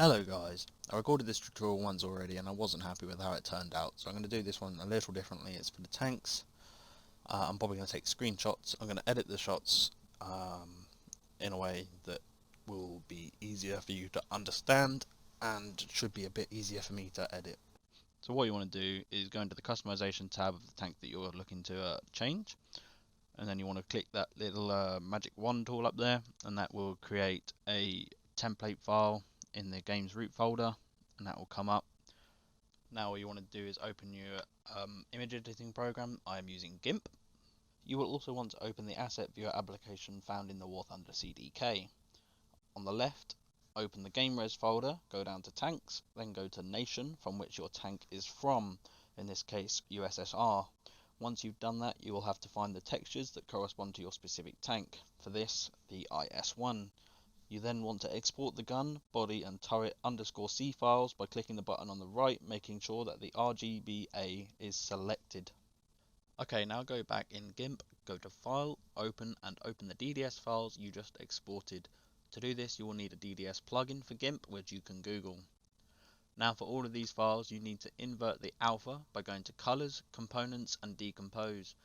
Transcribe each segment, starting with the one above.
Hello guys, I recorded this tutorial once already and I wasn't happy with how it turned out, so I'm going to do this one a little differently. It's for the tanks. I'm probably going to take screenshots. I'm going to edit the shots in a way that will be easier for you to understand and should be a bit easier for me to edit. So what you want to do is go into the customization tab of the tank that you're looking to change, and then you want to click that little magic wand tool up there, and that will create a template file in the games root folder, and that will come up. Now what you want to do is open your image editing program. I am using GIMP. You will also want to open the asset viewer application found in the War Thunder CDK. On the left, open the game res folder, go down to tanks, then go to nation from which your tank is from, in this case USSR. Once you've done that, you will have to find the textures that correspond to your specific tank. For this, the IS-1. You then want to export the gun, body and turret _C files by clicking the button on the right, making sure that the RGBA is selected. Okay, now go back in GIMP, go to File, Open, and open the DDS files you just exported. To do this, you will need a DDS plugin for GIMP, which you can Google. Now for all of these files, you need to invert the alpha by going to Colors, Components, and Decompose,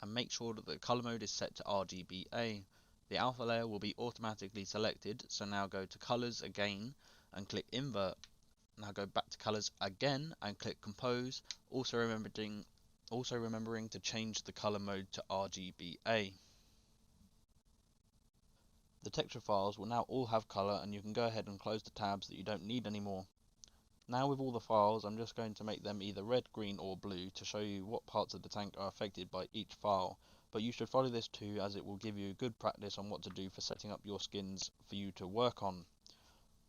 and make sure that the color mode is set to RGBA. The alpha layer will be automatically selected, so now go to Colors again and click Invert. Now go back to Colors again and click Compose, also remembering to change the color mode to RGBA. The texture files will now all have color, and you can go ahead and close the tabs that you don't need anymore. Now with all the files, I'm just going to make them either red, green or blue to show you what parts of the tank are affected by each file, but you should follow this too, as it will give you good practice on what to do for setting up your skins for you to work on.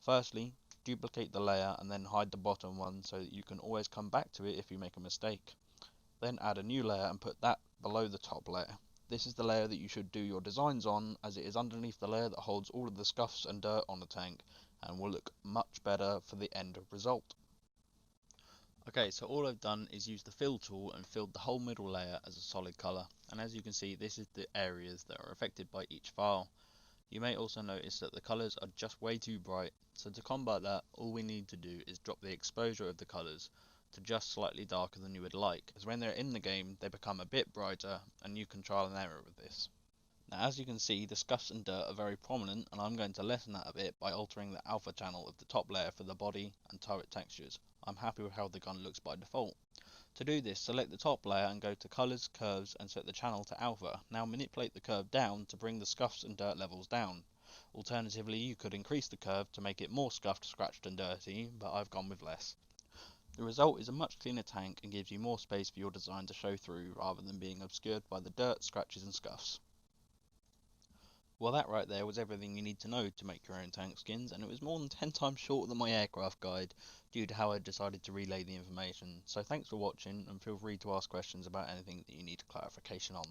Firstly, duplicate the layer and then hide the bottom one so that you can always come back to it if you make a mistake. Then add a new layer and put that below the top layer. This is the layer that you should do your designs on, as it is underneath the layer that holds all of the scuffs and dirt on the tank, and will look much better for the end result. Okay, so all I've done is use the fill tool and filled the whole middle layer as a solid color, and as you can see, this is the areas that are affected by each file. You may also notice that the colors are just way too bright, so to combat that, all we need to do is drop the exposure of the colors to just slightly darker than you would like, as when they're in the game they become a bit brighter, and you can trial and error with this. Now as you can see, the scuffs and dirt are very prominent, and I'm going to lessen that a bit by altering the alpha channel of the top layer for the body and turret textures. I'm happy with how the gun looks by default. To do this, select the top layer and go to Colors, Curves, and set the channel to alpha. Now manipulate the curve down to bring the scuffs and dirt levels down. Alternatively, you could increase the curve to make it more scuffed, scratched and dirty, but I've gone with less. The result is a much cleaner tank and gives you more space for your design to show through, rather than being obscured by the dirt, scratches and scuffs. Well, that right there was everything you need to know to make your own tank skins, and it was more than 10 times shorter than my aircraft guide due to how I decided to relay the information. So thanks for watching, and feel free to ask questions about anything that you need clarification on.